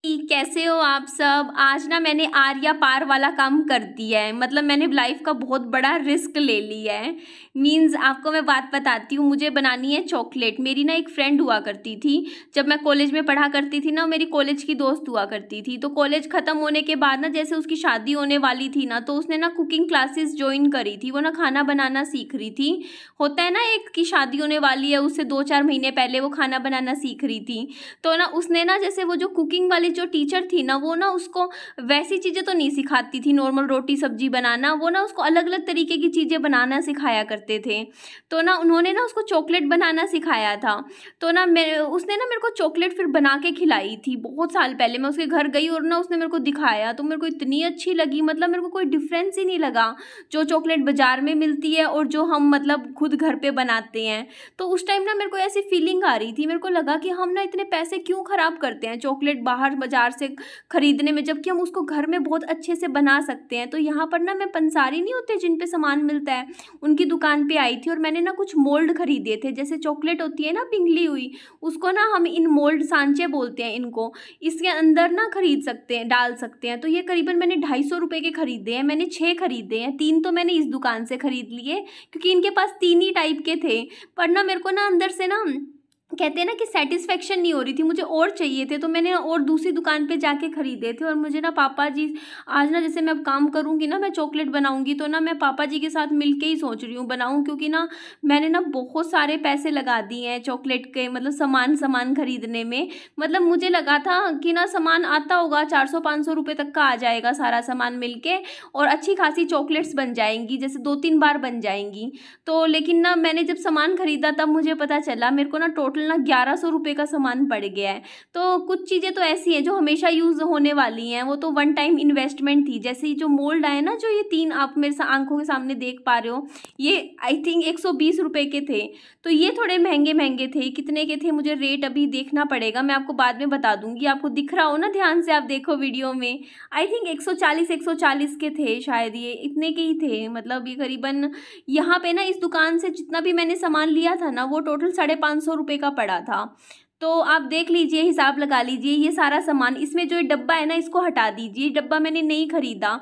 कैसे हो आप सब। आज ना मैंने आर या पार वाला काम कर दिया है। मतलब मैंने लाइफ का बहुत बड़ा रिस्क ले लिया है। मींस आपको मैं बात बताती हूँ, मुझे बनानी है चॉकलेट। मेरी ना एक फ्रेंड हुआ करती थी, जब मैं कॉलेज में पढ़ा करती थी ना, मेरी कॉलेज की दोस्त हुआ करती थी। तो कॉलेज ख़त्म होने के बाद ना, जैसे उसकी शादी होने वाली थी ना, तो उसने ना कुकिंग क्लासेस ज्वाइन करी थी। वो ना खाना बनाना सीख रही थी। होता है ना, एक की शादी होने वाली है, उससे 2-4 महीने पहले वो खाना बनाना सीख रही थी। तो ना उसने ना, जैसे वो जो कुकिंग वाली जो टीचर थी ना, वो ना उसको वैसी चीज़ें तो नहीं सिखाती थी, नॉर्मल रोटी सब्जी बनाना। वो ना उसको अलग अलग तरीके की चीज़ें बनाना सिखाया करते थे। तो ना उन्होंने ना उसको चॉकलेट बनाना सिखाया था। तो ना उसने ना मेरे को चॉकलेट फिर बना के खिलाई थी बहुत साल पहले। मैं उसके घर गई और ना उसने मेरे को दिखाया, तो मेरे को इतनी अच्छी लगी। मतलब मेरे को कोई डिफरेंस ही नहीं लगा जो चॉकलेट बाजार में मिलती है और जो हम मतलब खुद घर पे बनाते हैं। तो उस टाइम ना मेरे को ऐसी फीलिंग आ रही थी, मेरे को लगा कि हम ना इतने पैसे क्यों ख़राब करते हैं चॉकलेट बाहर बाजार से खरीदने में, जबकि हम उसको घर में बहुत अच्छे से बना सकते हैं। तो यहाँ पर ना मैं पंसारी नहीं होते जिन पे सामान मिलता है, उनकी दुकान पे आई थी और मैंने ना कुछ मोल्ड खरीदे थे। जैसे चॉकलेट होती है ना पिघली हुई, उसको ना हम इन मोल्ड सांचे बोलते हैं इनको, इसके अंदर ना खरीद सकते हैं, डाल सकते हैं। तो ये करीबन मैंने 250 रुपये के खरीदे हैं। मैंने 6 खरीदे हैं, 3 तो मैंने इस दुकान से खरीद लिए क्योंकि इनके पास 3 ही टाइप के थे। पर ना मेरे को ना अंदर से ना कहते हैं ना कि सेटिस्फेक्शन नहीं हो रही थी, मुझे और चाहिए थे। तो मैंने ना और दूसरी दुकान पे जाके खरीदे थे। और मुझे ना पापा जी, आज ना जैसे मैं अब काम करूँगी ना, मैं चॉकलेट बनाऊँगी, तो ना मैं पापा जी के साथ मिलके ही सोच रही हूँ बनाऊँ, क्योंकि ना मैंने ना बहुत सारे पैसे लगा दिए हैं चॉकलेट के, मतलब सामान खरीदने में। मतलब मुझे लगा था कि ना सामान आता होगा 400-500 रुपये तक का आ जाएगा सारा सामान मिल के, और अच्छी खासी चॉकलेट्स बन जाएंगी, जैसे 2-3 बार बन जाएंगी। तो लेकिन ना मैंने जब सामान खरीदा तब मुझे पता चला मेरे को ना टोटल ना 1100 रुपये का सामान पड़ गया है। तो कुछ चीज़ें तो ऐसी हैं जो हमेशा यूज़ होने वाली हैं, वो तो वन टाइम इन्वेस्टमेंट थी। जैसे ये जो मोल्ड आए ना, जो ये 3 आप मेरे आंखों के सामने देख पा रहे हो, ये आई थिंक 120 रुपये के थे। तो ये थोड़े महंगे महंगे थे। कितने के थे मुझे रेट अभी देखना पड़ेगा, मैं आपको बाद में बता दूंगी। आपको दिख रहा हो ना, ध्यान से आप देखो वीडियो में, आई थिंक 140 के थे शायद, ये इतने के ही थे। मतलब ये करीबन यहाँ पे ना इस दुकान से जितना भी मैंने सामान लिया था ना, वो टोटल 550 रुपये का पड़ा था। तो आप देख लीजिए, हिसाब लगा लीजिए। ये सारा सामान, इसमें जो ये डब्बा है ना, इसको हटा दीजिए। डब्बा मैंने नहीं खरीदा,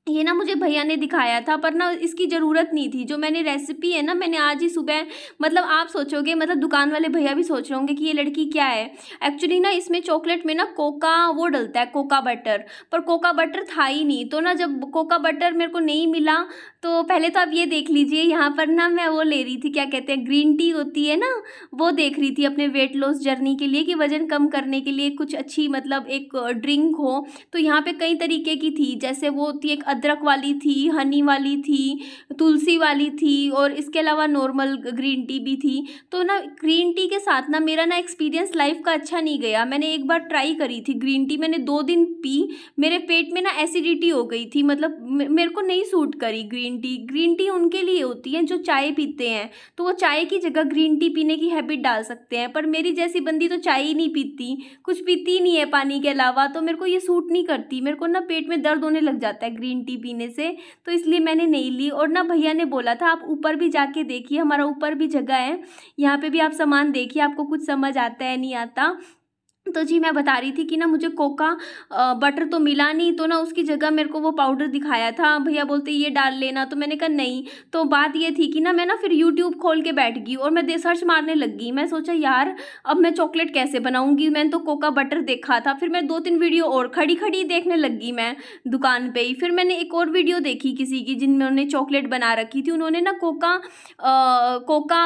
ये ना मुझे भैया ने दिखाया था, पर ना इसकी ज़रूरत नहीं थी। जो मैंने रेसिपी है ना, मैंने आज ही सुबह, मतलब आप सोचोगे, मतलब दुकान वाले भैया भी सोच रहे होंगे कि ये लड़की क्या है। एक्चुअली ना इसमें चॉकलेट में ना कोका वो डलता है, कोका बटर, पर कोका बटर था ही नहीं। तो ना जब कोका बटर मेरे को नहीं मिला, तो पहले तो आप ये देख लीजिए, यहाँ पर ना मैं वो ले रही थी, क्या कहते हैं, ग्रीन टी होती है ना, वो देख रही थी अपने वेट लॉस जर्नी के लिए, कि वज़न कम करने के लिए कुछ अच्छी मतलब एक ड्रिंक हो। तो यहाँ पे कई तरीके की थी, जैसे वो थी एक अदरक वाली थी, हनी वाली थी, तुलसी वाली थी, और इसके अलावा नॉर्मल ग्रीन टी भी थी। तो ना ग्रीन टी के साथ ना मेरा ना एक्सपीरियंस लाइफ का अच्छा नहीं गया। मैंने एक बार ट्राई करी थी ग्रीन टी, मैंने 2 दिन पी, मेरे पेट में ना एसिडिटी हो गई थी। मतलब मेरे को नहीं सूट करी ग्रीन टी। ग्रीन टी उनके लिए होती है जो चाय पीते हैं, तो वो चाय की जगह ग्रीन टी पीने की हैबिट डाल सकते हैं। पर मेरी जैसी बंदी तो चाय ही नहीं पीती, कुछ पीती ही नहीं है पानी के अलावा, तो मेरे को ये सूट नहीं करती। मेरे को ना पेट में दर्द होने लग जाता है ग्रीन टी पीने से, तो इसलिए मैंने नहीं ली। और ना भैया ने बोला था आप ऊपर भी जाके देखिए, हमारा ऊपर भी जगह है, यहाँ पे भी आप सामान देखिए, आपको कुछ समझ आता है नहीं आता। तो जी मैं बता रही थी कि ना मुझे कोका बटर तो मिला नहीं, तो ना उसकी जगह मेरे को वो पाउडर दिखाया था। भैया बोलते ये डाल लेना, तो मैंने कहा नहीं। तो बात ये थी कि ना मैं ना फिर यूट्यूब खोल के बैठ गई और मैं सर्च मारने लग गई। मैं सोचा यार अब मैं चॉकलेट कैसे बनाऊंगी, मैंने तो कोका बटर देखा था। फिर मैं 2-3 वीडियो और खड़ी खड़ी देखने लग गई मैं दुकान पे ही। फिर मैंने एक और वीडियो देखी किसी की, जिन्होंने चॉकलेट बना रखी थी। उन्होंने ना कोका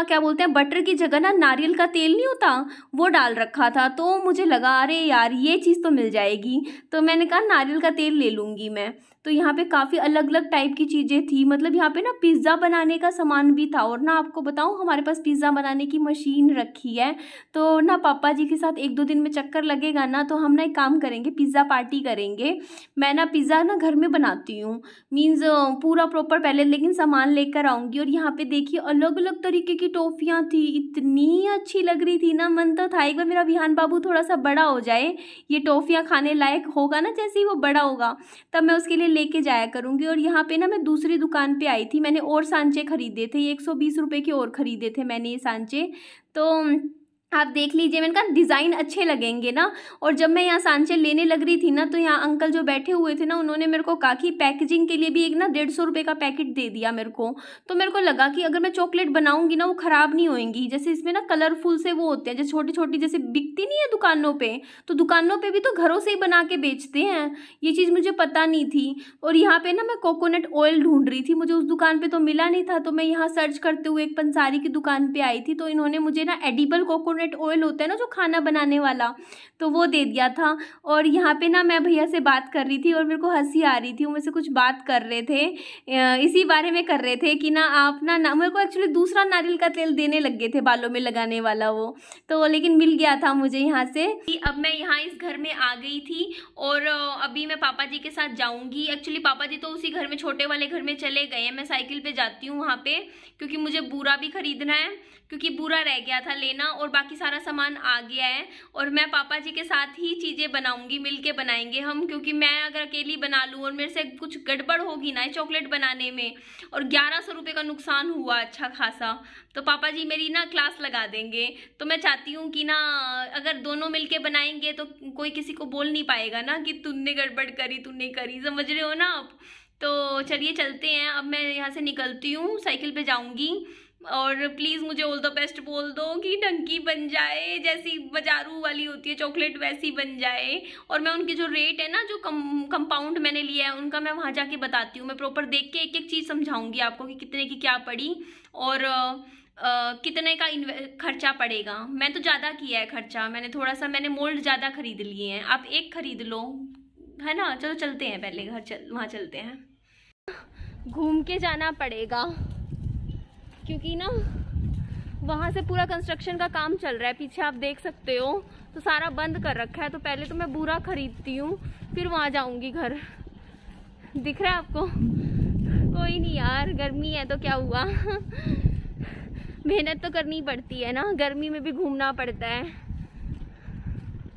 क्या बोलते हैं, बटर की जगह ना नारियल का तेल नहीं होता, वो डाल रखा था। तो मुझे लगा अरे यार ये चीज़ तो मिल जाएगी, तो मैंने कहा नारियल का तेल ले लूँगी मैं। तो यहाँ पे काफ़ी अलग अलग टाइप की चीज़ें थी। मतलब यहाँ पे ना पिज़्ज़ा बनाने का सामान भी था। और ना आपको बताऊँ, हमारे पास पिज़्ज़ा बनाने की मशीन रखी है। तो ना पापा जी के साथ 1-2 दिन में चक्कर लगेगा ना, तो हम ना एक काम करेंगे, पिज़्ज़ा पार्टी करेंगे। मैं ना पिज़्ज़ा ना घर में बनाती हूँ, मीन्स पूरा प्रॉपर पहले, लेकिन सामान लेकर आऊँगी। और यहाँ पे देखिए अलग अलग तरीके की टॉफ़ियाँ थी, इतनी अच्छी लग रही थी ना, मन तो था एक बार मेरा विहान बाबू थोड़ा सा बड़ा हो जाए, ये टॉफ़ियाँ खाने लायक होगा ना, जैसे ही वो बड़ा होगा तब मैं उसके लिए लेके जाया करूँगी। और यहाँ पे ना मैं दूसरी दुकान पे आई थी, मैंने और सांचे खरीदे थे, ये 120 रुपये के और ख़रीदे थे मैंने ये सांचे। तो आप देख लीजिए, मैंने कहा डिज़ाइन अच्छे लगेंगे ना। और जब मैं यहाँ सांचे लेने लग रही थी ना, तो यहाँ अंकल जो बैठे हुए थे ना, उन्होंने मेरे को कहा कि पैकेजिंग के लिए भी एक ना 150 रुपये का पैकेट दे दिया मेरे को। तो मेरे को लगा कि अगर मैं चॉकलेट बनाऊंगी ना, वो ख़राब नहीं होएंगी। जैसे इसमें ना कलरफुल से वो होते हैं, जैसे छोटी छोटी जैसे बिकती नहीं है दुकानों पर, तो दुकानों पर भी तो घरों से ही बना के बेचते हैं। ये चीज़ मुझे पता नहीं थी। और यहाँ पर ना मैं कोकोनट ऑयल ढूंढ रही थी, मुझे उस दुकान पर तो मिला नहीं था। तो मैं यहाँ सर्च करते हुए एक पंसारी की दुकान पर आई थी, तो इन्होंने मुझे ना एडिबल कोकोनट ऑयल होता है ना जो खाना बनाने वाला, तो वो दे दिया था। और यहाँ पे ना मैं भैया से बात कर रही थी और मेरे को हंसी आ रही थी। वो मुझसे कुछ बात कर रहे थे, इसी बारे में कर रहे थे कि ना आप ना मेरे को एक्चुअली दूसरा नारियल का तेल देने लग गए थे बालों में लगाने वाला वो, तो लेकिन मिल गया था मुझे यहाँ से। अब मैं यहाँ इस घर में आ गई थी और अभी मैं पापा जी के साथ जाऊँगी। एक्चुअली पापा जी तो उसी घर में, छोटे वाले घर में चले गए हैं। मैं साइकिल पे जाती हूँ वहाँ पे, क्योंकि मुझे बूरा भी खरीदना है, क्योंकि बूरा रह गया था लेना और बाकी सारा सामान आ गया है। और मैं पापा जी के साथ ही चीज़ें बनाऊंगी, मिलके बनाएंगे हम, क्योंकि मैं अगर अकेली बना लूँ और मेरे से कुछ गड़बड़ होगी ना चॉकलेट बनाने में, और 1100 रुपये का नुकसान हुआ अच्छा खासा, तो पापा जी मेरी ना क्लास लगा देंगे। तो मैं चाहती हूँ कि ना अगर दोनों मिलके बनाएंगे तो कोई किसी को बोल नहीं पाएगा ना कि तूने गड़बड़ करी, तूने करी, समझ रहे हो ना आप। तो चलिए चलते हैं। अब मैं यहाँ से निकलती हूँ, साइकिल पे जाऊँगी। और प्लीज़ मुझे ऑल द बेस्ट बोल दो कि ढंकी बन जाए, जैसी बाजारू वाली होती है चॉकलेट वैसी बन जाए। और मैं उनकी जो रेट है ना, जो कंपाउंड मैंने लिया है उनका, मैं वहाँ जाके बताती हूँ। मैं प्रॉपर देख के एक एक चीज़ समझाऊंगी आपको कि कितने की क्या पड़ी और कितने का खर्चा पड़ेगा। मैं तो ज़्यादा किया है खर्चा, मैंने मोल्ड ज़्यादा खरीद लिए हैं, आप एक खरीद लो, है ना। चलो चलते हैं, पहले वहाँ चलते हैं। घूम के जाना पड़ेगा क्योंकि ना वहाँ से पूरा कंस्ट्रक्शन का काम चल रहा है, पीछे आप देख सकते हो, तो सारा बंद कर रखा है। तो पहले तो मैं बूरा खरीदती हूँ, फिर वहाँ जाऊँगी घर। दिख रहा है आपको? कोई नहीं यार, गर्मी है तो क्या हुआ मेहनत तो करनी पड़ती है ना, गर्मी में भी घूमना पड़ता है।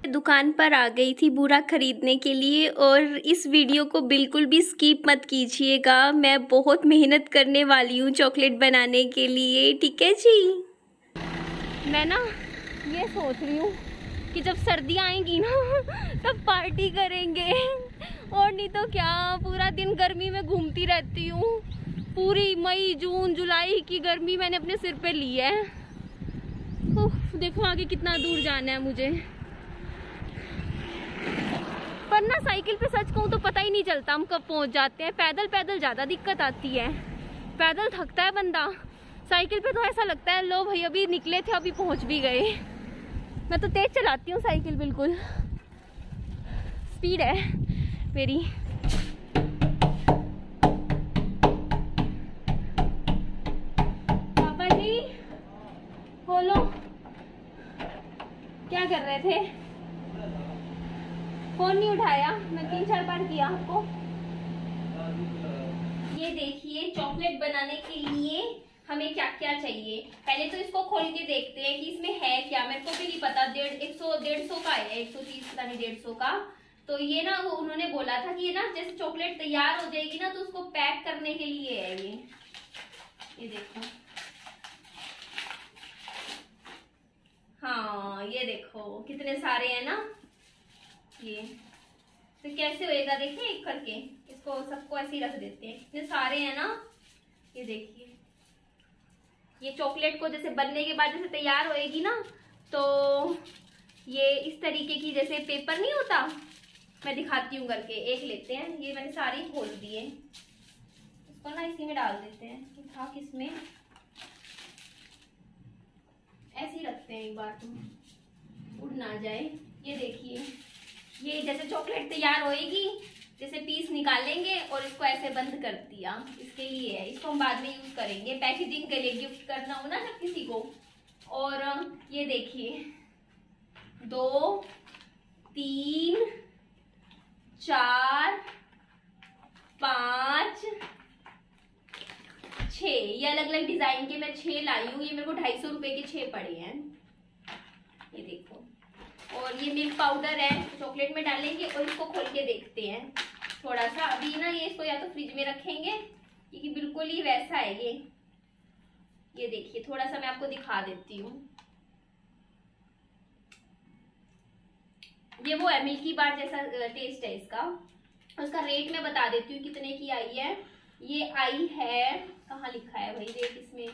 दुकान पर आ गई थी बूरा खरीदने के लिए, और इस वीडियो को बिल्कुल भी स्किप मत कीजिएगा। मैं बहुत मेहनत करने वाली हूँ चॉकलेट बनाने के लिए, ठीक है जी। मैं ना ये सोच रही हूँ कि जब सर्दियाँ आएंगी ना तब पार्टी करेंगे, और नहीं तो क्या, पूरा दिन गर्मी में घूमती रहती हूँ। पूरी मई जून जुलाई की गर्मी मैंने अपने सिर पे ली है। देखो आगे कितना दूर जाना है मुझे, पर ना साइकिल पे सच कहूँ तो पता ही नहीं चलता हम कब पहुँच जाते हैं। पैदल पैदल ज़्यादा दिक्कत आती है, पैदल थकता है बंदा, साइकिल पे तो ऐसा लगता है लो भाई अभी निकले थे अभी पहुँच भी गए। मैं तो तेज चलाती हूँ साइकिल, बिल्कुल स्पीड है मेरी। पापा जी बोलो, क्या कर रहे थे? फोन नहीं उठाया, मैं 3-4 बार किया आपको। ये देखिए चॉकलेट बनाने के लिए हमें क्या क्या चाहिए। पहले तो इसको खोल के देखते हैं कि इसमें है क्या, मेरे को भी नहीं पता। 150 का है, 130 पता नहीं 150 का। तो ये ना उन्होंने बोला था कि ये ना जैसे चॉकलेट तैयार हो जाएगी ना तो उसको पैक करने के लिए है ये देखो। हाँ ये देखो कितने सारे हैं ना ये। तो कैसे होएगा देखिए, एक करके इसको सबको ऐसे ही रख देते हैं, इतने सारे हैं ना। ये देखिए ये चॉकलेट को जैसे बनने के बाद जैसे तैयार होएगी ना, तो ये इस तरीके की, जैसे पेपर नहीं होता, मैं दिखाती हूँ करके। एक लेते हैं, ये मैंने सारे खोल दिए, इसको ना इसी में डाल देते हैं। था किसमें, ऐसे ही रखते हैं एक बार तो उड़ ना जाए। ये देखिए ये जैसे चॉकलेट तैयार होएगी, जैसे पीस निकालेंगे और इसको ऐसे बंद कर दिया, इसके लिए है। इसको हम बाद में यूज करेंगे, पैकेजिंग के लिए, गिफ्ट करना हो ना जब किसी को। और ये देखिए 2 3 4 5 6 ये अलग अलग डिजाइन के मैं 6 लाई हूँ। ये मेरे को 250 रुपए के 6 पड़े हैं, ये देखो। और ये मिल्क पाउडर है, चॉकलेट में डालेंगे और इसको खोल के देखते हैं थोड़ा सा। अभी ना ये इसको या तो फ्रिज में रखेंगे, क्योंकि बिल्कुल ही वैसा है ये देखिए, थोड़ा सा मैं आपको दिखा देती हूँ। ये वो है मिल्की बार जैसा टेस्ट है इसका। उसका रेट मैं बता देती हूँ कितने की आई है। ये आई है, कहाँ लिखा है भाई रेट इसमें,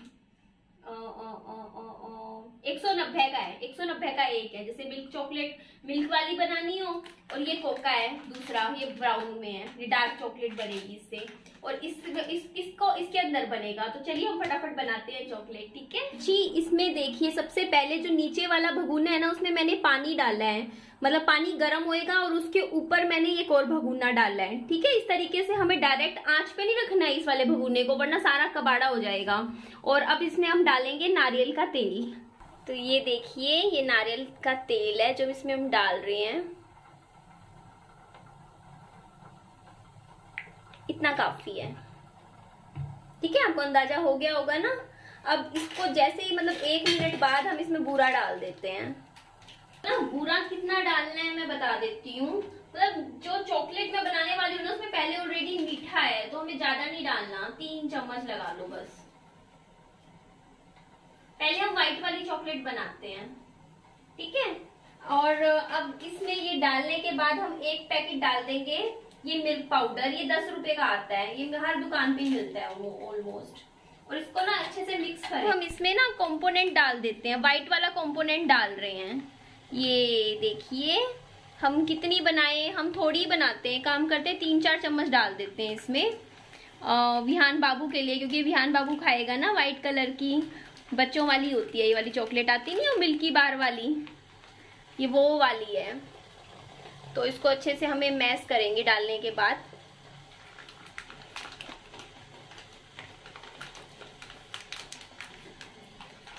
190 का है। 190 का एक है। जैसे मिल्क चॉकलेट मिल्क वाली बनानी हो, और ये कोका है दूसरा, ये ब्राउन में है, ये डार्क चॉकलेट बनेगी इससे, और इसको इसके अंदर बनेगा। तो चलिए हम फटाफट बनाते हैं चॉकलेट, ठीक है जी। इसमें देखिए सबसे पहले जो नीचे वाला भगोना है ना, उसमें मैंने पानी डाला है, मतलब पानी गर्म होएगा और उसके ऊपर मैंने एक और भगोना डाला है, ठीक है। इस तरीके से हमें डायरेक्ट आंच पे नहीं रखना है इस वाले भगोने को, वरना सारा कबाड़ा हो जाएगा। और अब इसमें हम डालेंगे नारियल का तेल। तो ये देखिए ये नारियल का तेल है जो इसमें हम डाल रहे हैं, इतना काफी है, ठीक है। आपको अंदाजा हो गया होगा ना। अब इसको जैसे ही मतलब 1 मिनट बाद हम इसमें बूरा डाल देते हैं ना। बूरा कितना डालना है मैं बता देती हूँ। मतलब जो चॉकलेट मैं बनाने वाली हूँ ना, उसमें पहले ऑलरेडी मीठा है, तो हमें ज्यादा नहीं डालना, 3 चम्मच लगा लो बस। पहले हम व्हाइट वाली चॉकलेट बनाते हैं, ठीक है। और अब इसमें ये डालने के बाद हम एक पैकेट डाल देंगे ये मिल्क पाउडर। ये 10 रुपए का आता है, ये हर दुकान पे मिलता है वो ऑलमोस्ट। और इसको ना अच्छे से मिक्स करें। हम इसमें ना कंपोनेंट डाल देते हैं, व्हाइट वाला कंपोनेंट डाल रहे हैं। ये देखिए हम कितनी बनाए, हम थोड़ी बनाते हैं, काम करते हैं 3-4 चम्मच डाल देते हैं इसमें विहान बाबू के लिए, क्योंकि विहान बाबू खाएगा ना। व्हाइट कलर की बच्चों वाली होती है ये वाली चॉकलेट, आती नहीं है मिल्की बार वाली, ये वो वाली है। तो इसको अच्छे से हमें मैश करेंगे डालने के बाद।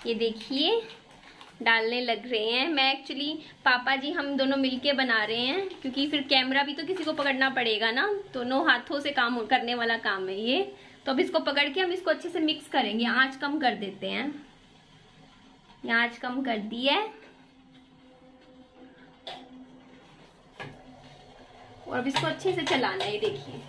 ये देखिए डालने लग रहे हैं। मैं एक्चुअली पापा जी हम दोनों मिलके बना रहे हैं, क्योंकि फिर कैमरा भी तो किसी को पकड़ना पड़ेगा ना, दोनों हाथों से काम करने वाला काम है ये। तो अब इसको पकड़ के हम इसको अच्छे से मिक्स करेंगे। आंच कम कर देते हैं, आंच कम कर दी है। और अब इसको अच्छे से चलाना है, देखिए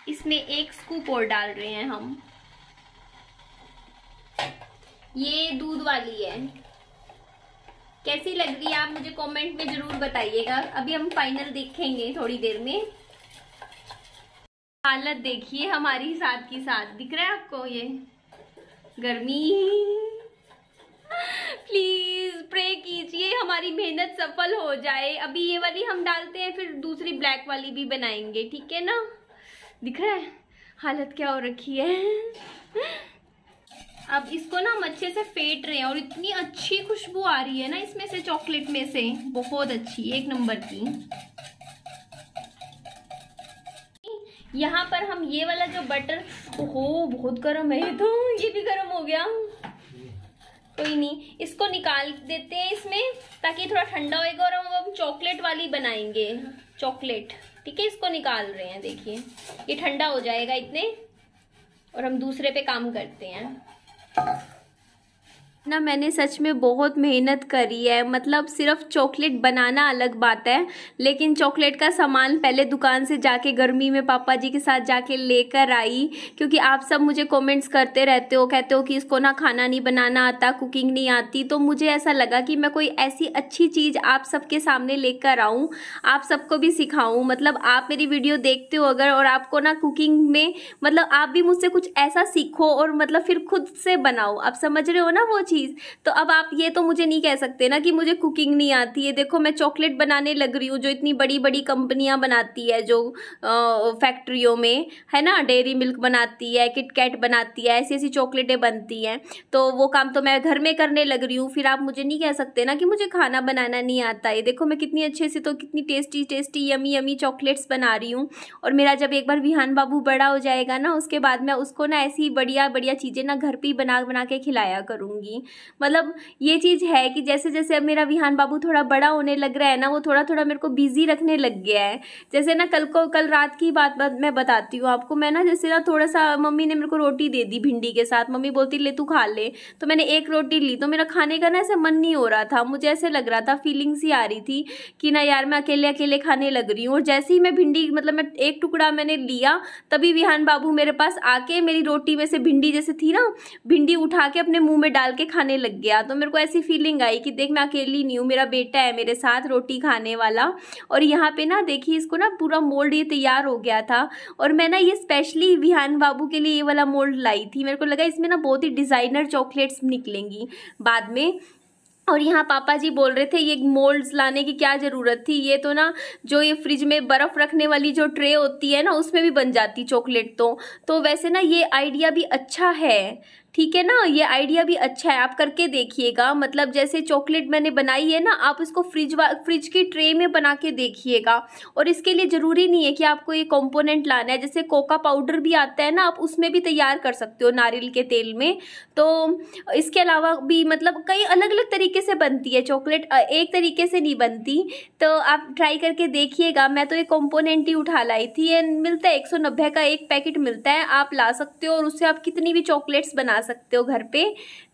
इसमें 1 स्कूप और डाल रहे हैं हम। ये दूध वाली है, कैसी लग रही है आप मुझे कमेंट में जरूर बताइएगा। अभी हम फाइनल देखेंगे थोड़ी देर में। हालत देखिए हमारी साथ की साथ, दिख रहा है आपको ये गर्मी। प्लीज प्रे कीजिए हमारी मेहनत सफल हो जाए। अभी ये वाली हम डालते हैं, फिर दूसरी ब्लैक वाली भी बनाएंगे, ठीक है ना। दिख रहा है हालत क्या हो रखी है। अब इसको ना हम अच्छे से फेंट रहे हैं, और इतनी अच्छी खुशबू आ रही है ना इसमें से, चॉकलेट में से, बहुत अच्छी 1 नंबर की। यहाँ पर हम ये वाला जो बटर, ओहो बहुत गर्म है तो, ये भी गर्म हो गया। कोई नहीं, इसको निकाल देते हैं इसमें, ताकि थोड़ा ठंडा होएगा। और हम चॉकलेट वाली बनाएंगे, चॉकलेट, ठीक है। इसको निकाल रहे हैं, देखिए ये ठंडा हो जाएगा इतने, और हम दूसरे पे काम करते हैं ना। मैंने सच में बहुत मेहनत करी है, मतलब सिर्फ चॉकलेट बनाना अलग बात है, लेकिन चॉकलेट का सामान पहले दुकान से जाके गर्मी में पापा जी के साथ जाके लेकर आई। क्योंकि आप सब मुझे कमेंट्स करते रहते हो, कहते हो कि इसको ना खाना नहीं बनाना आता, कुकिंग नहीं आती। तो मुझे ऐसा लगा कि मैं कोई ऐसी अच्छी चीज़ आप सबके सामने लेकर आऊँ, आप सबको भी सिखाऊँ। मतलब आप मेरी वीडियो देखते हो अगर, और आपको ना कुकिंग में मतलब आप भी मुझसे कुछ ऐसा सीखो, और मतलब फिर खुद से बनाओ। आप समझ रहे हो ना वो चीज़। तो अब आप ये तो मुझे नहीं कह सकते ना कि मुझे कुकिंग नहीं आती है। देखो मैं चॉकलेट बनाने लग रही हूँ, जो इतनी बड़ी बड़ी कंपनियां बनाती है, जो फैक्ट्रियों में है ना, डेयरी मिल्क बनाती है, किटकैट बनाती है, ऐसी ऐसी चॉकलेटें बनती हैं। तो वो काम तो मैं घर में करने लग रही हूँ। फिर आप मुझे नहीं कह सकते ना कि मुझे खाना बनाना नहीं आता है। देखो मैं कितनी अच्छे से, तो कितनी tasty tasty yummy yummy chocolates बना रही हूँ। और मेरा जब एक बार विहान बाबू बड़ा हो जाएगा ना, उसके बाद मैं उसको ना ऐसी बढ़िया बढ़िया चीज़ें ना घर पे ही बना बना के खिलाया करूँगी। मतलब ये चीज़ है कि जैसे जैसे अब मेरा विहान बाबू थोड़ा बड़ा होने लग रहा है ना, वो थोड़ा थोड़ा मेरे को बिजी रखने लग गया है। जैसे ना कल रात की बात मैं बताती हूँ आपको। मैं ना जैसे ना थोड़ा सा, मम्मी ने मेरे को रोटी दे दी भिंडी के साथ, मम्मी बोलती ले तू खा ले, तो मैंने एक रोटी ली, तो मेरा खाने का ना ऐसे मन नहीं हो रहा था, मुझे ऐसे लग रहा था, फीलिंग सी आ रही थी कि ना यार मैं अकेले अकेले खाने लग रही हूँ। और जैसे ही मैं भिंडी, मतलब मैं एक टुकड़ा मैंने लिया, तभी विहान बाबू मेरे पास आके मेरी रोटी में से भिंडी जैसे थी ना, भिंडी उठा के अपने मुंह में डाल के खाने लग गया। तो मेरे को ऐसी फीलिंग आई कि देख मैं अकेली नहीं हूँ, मेरा बेटा है मेरे साथ रोटी खाने वाला। और यहाँ पे ना देखिए इसको ना पूरा मोल्ड ये तैयार हो गया था, और मैं ना ये स्पेशली विहान बाबू के लिए ये वाला मोल्ड लाई थी। मेरे को लगा इसमें ना बहुत ही डिज़ाइनर चॉकलेट्स निकलेंगी बाद में। और यहाँ पापा जी बोल रहे थे ये मोल्ड्स लाने की क्या ज़रूरत थी, ये तो ना जो ये फ्रिज में बर्फ़ रखने वाली जो ट्रे होती है ना, उसमें भी बन जाती चॉकलेट। तो वैसे ना ये आइडिया भी अच्छा है, ठीक है ना, ये आइडिया भी अच्छा है, आप करके देखिएगा। मतलब जैसे चॉकलेट मैंने बनाई है ना, आप इसको फ्रिज की ट्रे में बना के देखिएगा। और इसके लिए ज़रूरी नहीं है कि आपको ये कंपोनेंट लाना है, जैसे कोका पाउडर भी आता है ना, आप उसमें भी तैयार कर सकते हो नारियल के तेल में। तो इसके अलावा भी मतलब कई अलग अलग तरीके से बनती है चॉकलेट, एक तरीके से नहीं बनती। तो आप ट्राई करके देखिएगा। मैं तो ये कंपोनेंट ही उठा लाई थी, ये मिलता है 190 का एक पैकेट मिलता है, आप ला सकते हो और उससे आप कितनी भी चॉकलेट्स बना सकते हो घर पे।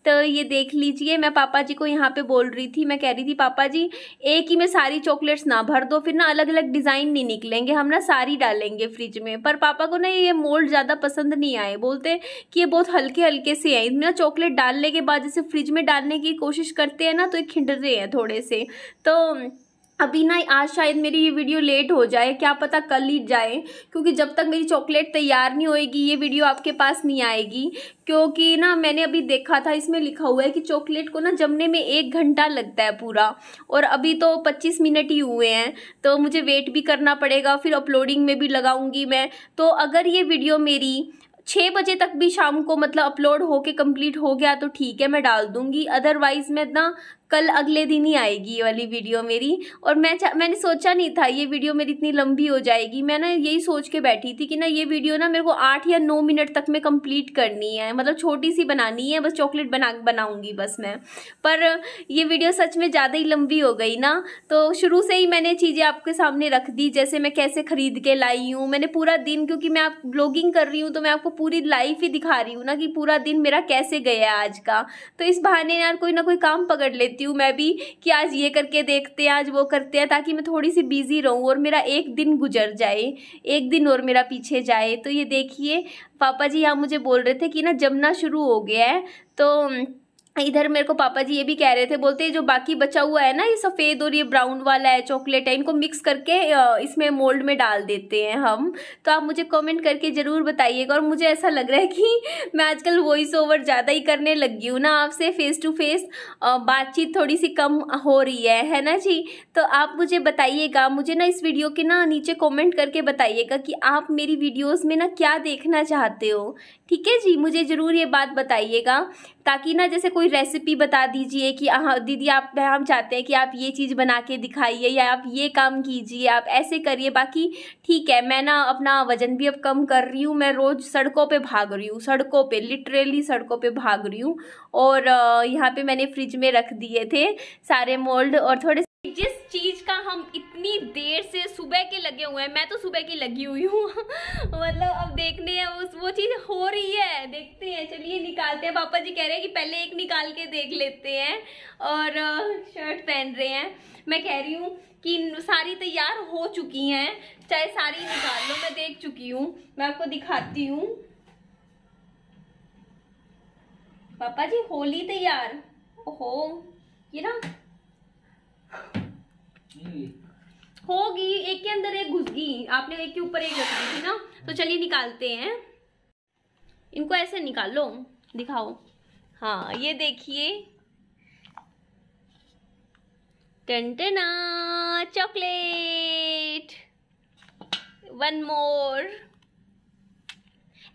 तो ये देख लीजिए, मैं पापा जी को यहाँ पे बोल रही थी, मैं कह रही थी पापा जी एक ही में सारी चॉकलेट्स ना भर दो, फिर ना अलग अलग डिज़ाइन नहीं निकलेंगे, हम ना सारी डालेंगे फ्रिज में। पर पापा को ना ये मोल्ड ज़्यादा पसंद नहीं आए, बोलते कि ये बहुत हल्के हल्के से हैं, इनमें ना चॉकलेट डालने के बाद जैसे फ्रिज में डालने की कोशिश करते हैं ना, तो ये खिंड रहे हैं थोड़े से। तो अभी ना आज शायद मेरी ये वीडियो लेट हो जाए, क्या पता कल ही जाए, क्योंकि जब तक मेरी चॉकलेट तैयार नहीं होएगी ये वीडियो आपके पास नहीं आएगी। क्योंकि ना मैंने अभी देखा था, इसमें लिखा हुआ है कि चॉकलेट को ना जमने में 1 घंटा लगता है पूरा, और अभी तो 25 मिनट ही हुए हैं, तो मुझे वेट भी करना पड़ेगा, फिर अपलोडिंग में भी लगाऊंगी मैं। तो अगर ये वीडियो मेरी 6 बजे तक भी शाम को मतलब अपलोड होके कंप्लीट हो गया तो ठीक है, मैं डाल दूंगी, अदरवाइज मैं ना कल अगले दिन ही आएगी ये वाली वीडियो मेरी। और मैंने सोचा नहीं था ये वीडियो मेरी इतनी लंबी हो जाएगी, मैं ना यही सोच के बैठी थी कि ना ये वीडियो ना मेरे को 8 या 9 मिनट तक में कंप्लीट करनी है, मतलब छोटी सी बनानी है, बस चॉकलेट बनाऊंगी बस मैं। पर ये वीडियो सच में ज़्यादा ही लंबी हो गई ना, तो शुरू से ही मैंने चीज़ें आपके सामने रख दी, जैसे मैं कैसे खरीद के लाई हूँ, मैंने पूरा दिन, क्योंकि मैं आप ब्लॉगिंग कर रही हूँ तो मैं आपको पूरी लाइफ ही दिखा रही हूँ ना कि पूरा दिन मेरा कैसे गया आज का। तो इस बहाने यार कोई ना कोई काम पकड़ लेती हूँ मैं भी कि आज ये करके देखते हैं, आज वो करते हैं, ताकि मैं थोड़ी सी बिजी रहूँ और मेरा एक दिन गुजर जाए, एक दिन और मेरा पीछे जाए। तो ये देखिए पापा जी यहाँ मुझे बोल रहे थे कि ना जमना शुरू हो गया है, तो इधर मेरे को पापा जी ये भी कह रहे थे, बोलते हैं जो बाकी बचा हुआ है ना, ये सफ़ेद और ये ब्राउन वाला है चॉकलेट है, इनको मिक्स करके इसमें मोल्ड में डाल देते हैं हम। तो आप मुझे कमेंट करके ज़रूर बताइएगा। और मुझे ऐसा लग रहा है कि मैं आजकल वॉइस ओवर ज़्यादा ही करने लगी हूँ ना, आपसे फेस टू फेस बातचीत थोड़ी सी कम हो रही है ना जी। तो आप मुझे बताइएगा, मुझे ना इस वीडियो के ना नीचे कॉमेंट करके बताइएगा कि आप मेरी वीडियोज़ में ना क्या देखना चाहते हो, ठीक है जी, मुझे ज़रूर ये बात बताइएगा। ताकि ना जैसे कोई रेसिपी बता दीजिए कि हाँ दीदी आप, हम चाहते हैं कि आप ये चीज़ बना के दिखाइए, या आप ये काम कीजिए, आप ऐसे करिए। बाकी ठीक है, मैं ना अपना वज़न भी अब कम कर रही हूँ, मैं रोज़ सड़कों पे भाग रही हूँ, सड़कों पे लिटरली सड़कों पे भाग रही हूँ। और यहाँ पे मैंने फ्रिज में रख दिए थे सारे मोल्ड, और थोड़े जिस चीज़ का हम इतनी देर से सुबह के लगे हुए हैं, मैं तो सुबह की लगी हुई हूँ मतलब अब देखने हैं वो चीज़ हो रही है, देखते हैं, चलिए निकालते हैं। पापा जी कह रहे हैं कि पहले एक निकाल के देख लेते हैं, और शर्ट पहन रहे हैं। मैं कह रही हूँ कि सारी तैयार हो चुकी हैं, चाहे सारी निकाल लो, मैं देख चुकी हूँ, मैं आपको दिखाती हूँ। पापा जी होली तैयार, ओहो ये ना होगी, एक के अंदर एक घुस गई, आपने एक के ऊपर एक रख दी थी ना। तो चलिए निकालते हैं, इनको ऐसे निकाल लो, दिखाओ। हाँ ये देखिए, टनटना चॉकलेट, वन मोर।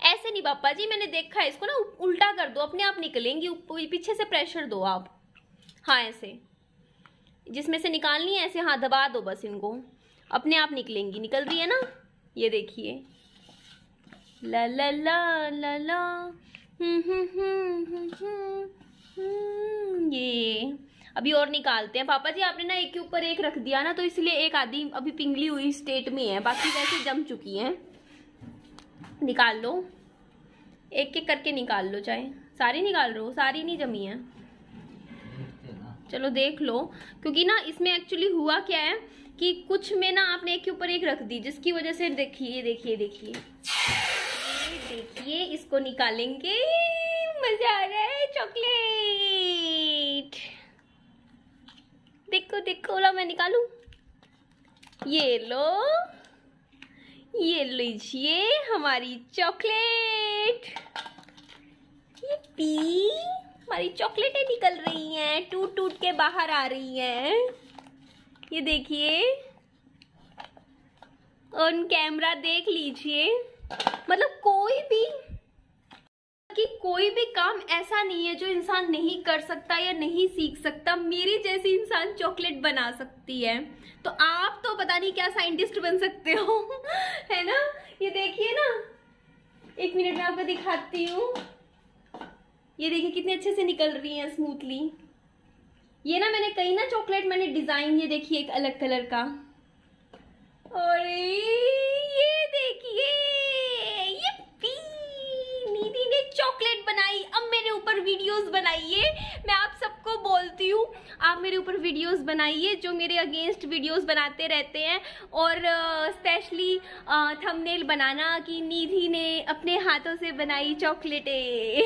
ऐसे नहीं पापा जी, मैंने देखा है, इसको ना उल्टा कर दो, अपने आप निकलेंगी, पीछे से प्रेशर दो आप। हाँ ऐसे, जिसमें से निकालनी है ऐसे, हाँ दबा दो बस, इनको अपने आप निकलेंगी, निकल रही है ना, ये देखिए। ला ला ला ला ला ये अभी और निकालते हैं। पापा जी आपने ना एक के ऊपर एक रख दिया ना, तो इसलिए एक आधी अभी पिंगली हुई स्टेट में है, बाकी वैसे जम चुकी हैं। निकाल लो, एक एक करके निकाल लो, चाहे सारी निकाल रहे हो, सारी नहीं जमी है। चलो देख लो, क्योंकि ना इसमें एक्चुअली हुआ क्या है कि कुछ में ना आपने एक के ऊपर एक रख दी, जिसकी वजह से देखिए देखिए देखिए देखिए इसको निकालेंगे। मजा आ रहा है, चॉकलेट देखो देखो। ला मैं निकालूं, ये लो, ये लीजिए हमारी चॉकलेट। ये पी, हमारी चॉकलेटें निकल रही हैं, टूट टूट के बाहर आ रही हैं। ये देखिए, ऑन कैमरा देख लीजिए। मतलब कोई भी काम ऐसा नहीं है जो इंसान नहीं कर सकता या नहीं सीख सकता। मेरी जैसी इंसान चॉकलेट बना सकती है, तो आप तो पता नहीं क्या साइंटिस्ट बन सकते हो है ना। ये देखिए ना, एक मिनट में आपको दिखाती हूँ। ये देखिए कितने अच्छे से निकल रही हैं स्मूथली। ये ना मैंने कहीं ना चॉकलेट मैंने डिजाइन, ये देखिए एक अलग कलर का, और ये देखिए ये निधि ने चॉकलेट बनाई। अब मेरे ऊपर वीडियोस बनाइए, मैं आप सबको बोलती हूँ, आप मेरे ऊपर वीडियोस बनाइए, जो मेरे अगेंस्ट वीडियोस बनाते रहते हैं, और स्पेशली थंबनेल बनाना कि निधि ने अपने हाथों से बनाई चॉकलेटें।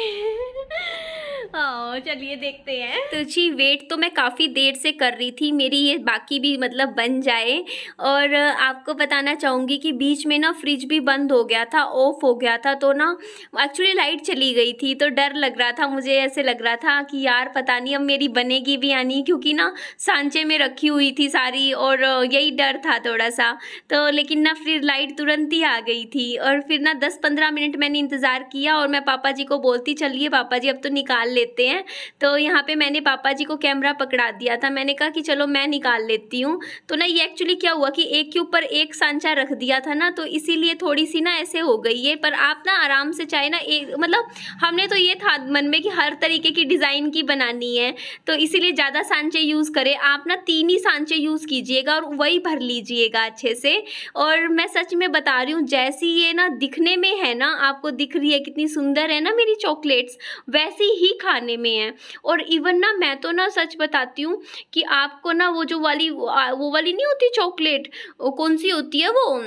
चलिए देखते हैं। तो जी वेट तो मैं काफ़ी देर से कर रही थी, मेरी ये बाकी भी मतलब बन जाए। और आपको बताना चाहूँगी कि बीच में ना फ्रिज भी बंद हो गया था, ऑफ हो गया था, तो ना एक्चुअली लाइट चली गई थी, तो डर लग रहा था मुझे। ऐसे लग रहा था कि यार पता नहीं अब मेरी बनेगी भी या नहीं, क्योंकि ना सांचे में रखी हुई थी सारी, और यही डर था थोड़ा सा। तो लेकिन ना फिर लाइट तुरंत ही आ गई थी, और फिर ना 10-15 मिनट मैंने इंतज़ार किया, और मैं पापा जी को बोलती चलिए पापा जी अब तो निकाल लेते हैं। तो यहाँ पे मैंने पापा जी को कैमरा पकड़ा दिया था, मैंने कहा कि चलो मैं निकाल लेती हूँ। तो ना ये एक्चुअली क्या हुआ कि एक के ऊपर एक सांचा रख दिया था ना, तो इसीलिए थोड़ी सी ना ऐसे हो गई है। पर आप ना आराम से चाहे ना एक, मतलब हमने तो ये था मन में कि हर तरीके की डिज़ाइन की बनानी है, तो इसीलिए ज़्यादा सांचे यूज़ करें। आप ना 3 ही सांचे यूज़ कीजिएगा और वही भर लीजिएगा अच्छे से। और मैं सच में बता रही हूँ, जैसी ये ना दिखने में है ना, आपको दिख रही है कितनी सुंदर है ना मेरी चॉकलेट्स, वैसी ही खाने में है। और इवन ना मैं तो ना सच बताती हूँ कि आपको ना वो वाली नहीं होती चॉकलेट, कौन सी होती है वो,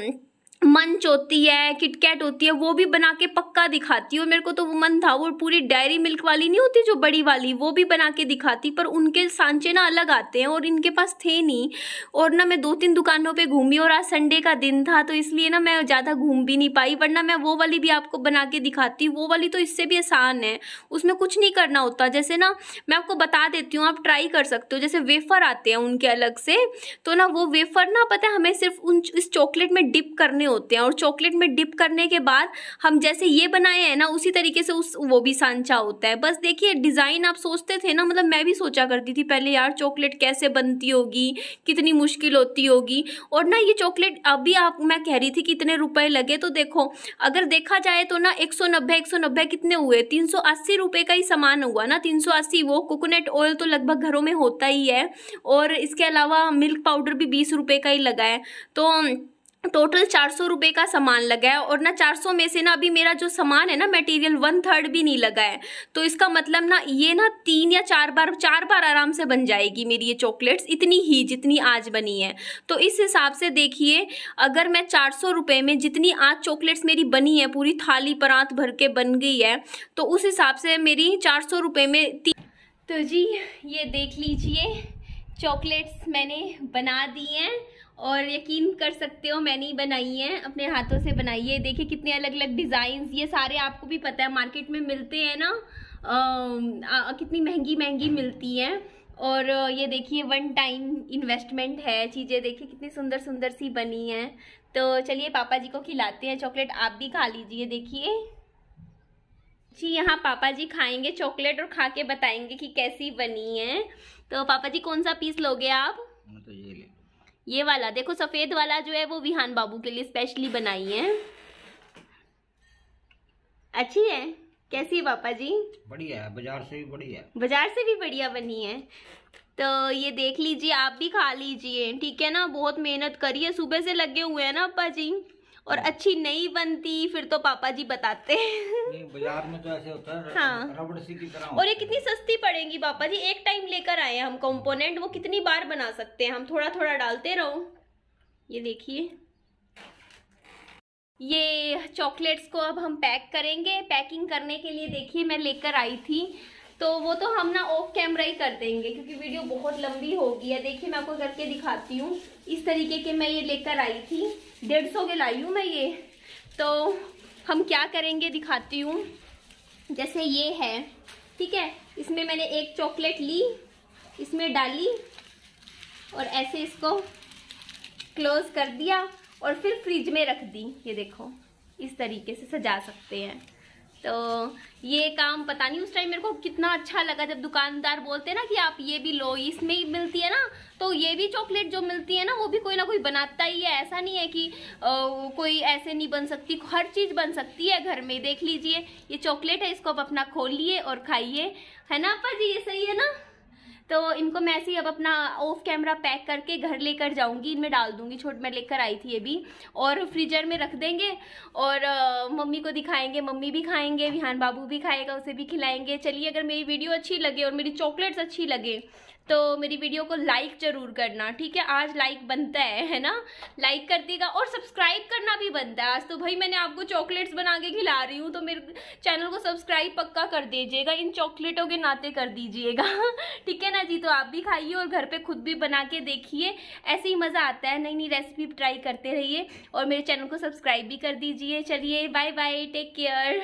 मंच होती है, किटकैट होती है, वो भी बना के पक्का दिखाती है। और मेरे को तो वो मन था, वो पूरी डेयरी मिल्क वाली नहीं होती जो बड़ी वाली, वो भी बना के दिखाती, पर उनके सांचे ना अलग आते हैं और इनके पास थे नहीं। और ना मैं 2-3 दुकानों पे घूमी, और आज संडे का दिन था, तो इसलिए ना मैं ज़्यादा घूम भी नहीं पाई, वरना मैं वो वाली भी आपको बना के दिखाती। वो वाली तो इससे भी आसान है, उसमें कुछ नहीं करना होता। जैसे ना मैं आपको बता देती हूँ, आप ट्राई कर सकते हो। जैसे वेफर आते हैं उनके अलग से, तो ना वो वेफर ना पता है हमें सिर्फ इस चॉकलेट में डिप करने होते हैं, और चॉकलेट में डिप करने के बाद हम जैसे ये बनाए हैं ना, उसी तरीके से वो भी सांचा होता है। बस देखिए डिज़ाइन आप सोचते थे ना, मतलब मैं भी सोचा करती थी पहले यार चॉकलेट कैसे बनती होगी, कितनी मुश्किल होती होगी। और ना ये चॉकलेट अभी मैं कह रही थी कितने रुपए लगे, तो देखो अगर देखा जाए तो ना 190 कितने हुए, 380 रुपये का ही सामान हुआ ना। 380 वो कोकोनट ऑयल तो लगभग घरों में होता ही है, और इसके अलावा मिल्क पाउडर भी 20 रुपये का ही लगा है, तो टोटल 400 रुपये का सामान लगा है। और ना 400 में से ना अभी मेरा जो सामान है ना मटेरियल 1/3 भी नहीं लगा है, तो इसका मतलब ना ये ना 3 या 4 बार आराम से बन जाएगी मेरी ये चॉकलेट्स, इतनी ही जितनी आज बनी है। तो इस हिसाब से देखिए, अगर मैं 400 रुपये में जितनी आज चॉकलेट्स मेरी बनी है, पूरी थाली परात भर के बन गई है, तो उस हिसाब से मेरी 400 रुपये में तो जी ये देख लीजिए चॉकलेट्स मैंने बना दी हैं, और यकीन कर सकते हो मैंने ही बनाई हैं, अपने हाथों से बनाई है। देखिए कितने अलग अलग डिज़ाइंस, ये सारे आपको भी पता है मार्केट में मिलते हैं ना, कितनी महंगी मिलती हैं। और ये देखिए 1 टाइम इन्वेस्टमेंट है चीज़ें, देखिए कितनी सुंदर सुंदर सी बनी हैं। तो चलिए पापा जी को खिलाते हैं चॉकलेट, आप भी खा लीजिए। देखिए जी यहाँ पापा जी खाएंगे चॉकलेट और खा के बताएंगे कि कैसी बनी है। तो पापा जी कौन सा पीस लोगे आप? तो ये वाला देखो, सफेद वाला जो है वो विहान बाबू के लिए स्पेशली बनाई है। अच्छी है, कैसी है पापा जी? बढ़िया है, बाजार से भी बढ़िया है। बाजार से भी बढ़िया बनी है। तो ये देख लीजिए, आप भी खा लीजिए, ठीक है ना। बहुत मेहनत करी है, सुबह से लगे हुए हैं ना पापा जी। और अच्छी नहीं बनती फिर तो पापा जी बताते हैं। नहीं, बाजार में तो ऐसे होता है। हाँ, रबड़ सी की तरह। और ये कितनी सस्ती पड़ेंगी पापा जी। एक टाइम लेकर आए हैं हम कंपोनेंट, वो कितनी बार बना सकते हैं हम, थोड़ा थोड़ा डालते रहो। ये देखिए, ये चॉकलेट्स को अब हम पैक करेंगे। पैकिंग करने के लिए देखिए मैं लेकर आई थी, तो वो तो हम ना ऑफ कैमरा ही कर देंगे क्योंकि वीडियो बहुत लंबी होगी है। देखिए मैं आपको करके दिखाती हूँ। इस तरीके के मैं ये लेकर आई थी, 150 के लाई हूँ मैं ये। तो हम क्या करेंगे दिखाती हूँ। जैसे ये है, ठीक है, इसमें मैंने एक चॉकलेट ली, इसमें डाली और ऐसे इसको क्लोज कर दिया और फिर फ्रिज में रख दी। ये देखो, इस तरीके से सजा सकते हैं। तो ये काम पता नहीं उस टाइम मेरे को कितना अच्छा लगा जब दुकानदार बोलते हैं ना कि आप ये भी लो, इसमें ही मिलती है ना। तो ये भी चॉकलेट जो मिलती है ना वो भी कोई ना कोई बनाता ही है। ऐसा नहीं है कि कोई ऐसे नहीं बन सकती, हर चीज बन सकती है घर में। देख लीजिए, ये चॉकलेट है, इसको आप अपना खोलिए और खाइए, है ना अपा जी? ये सही है ना। तो इनको मैं ऐसे ही अब अपना ऑफ कैमरा पैक करके घर लेकर जाऊंगी, इनमें डाल दूंगी। छोट मैं लेकर आई थी ये भी, और फ्रीजर में रख देंगे और मम्मी को दिखाएंगे, मम्मी भी खाएंगे, विहान बाबू भी खाएगा, उसे भी खिलाएंगे। चलिए, अगर मेरी वीडियो अच्छी लगे और मेरी चॉकलेट्स अच्छी लगे तो मेरी वीडियो को लाइक जरूर करना, ठीक है। आज लाइक बनता है ना, लाइक कर देगा और सब्सक्राइब करना भी बनता है। आज तो भाई मैंने आपको चॉकलेट्स बना के खिला रही हूँ, तो मेरे चैनल को सब्सक्राइब पक्का कर दीजिएगा, इन चॉकलेटों के नाते कर दीजिएगा। ठीक है ना जी। तो आप भी खाइए और घर पे खुद भी बना के देखिए, ऐसे ही मजा आता है। नई नई रेसिपी ट्राई करते रहिए और मेरे चैनल को सब्सक्राइब भी कर दीजिए। चलिए, बाय बाय, टेक केयर।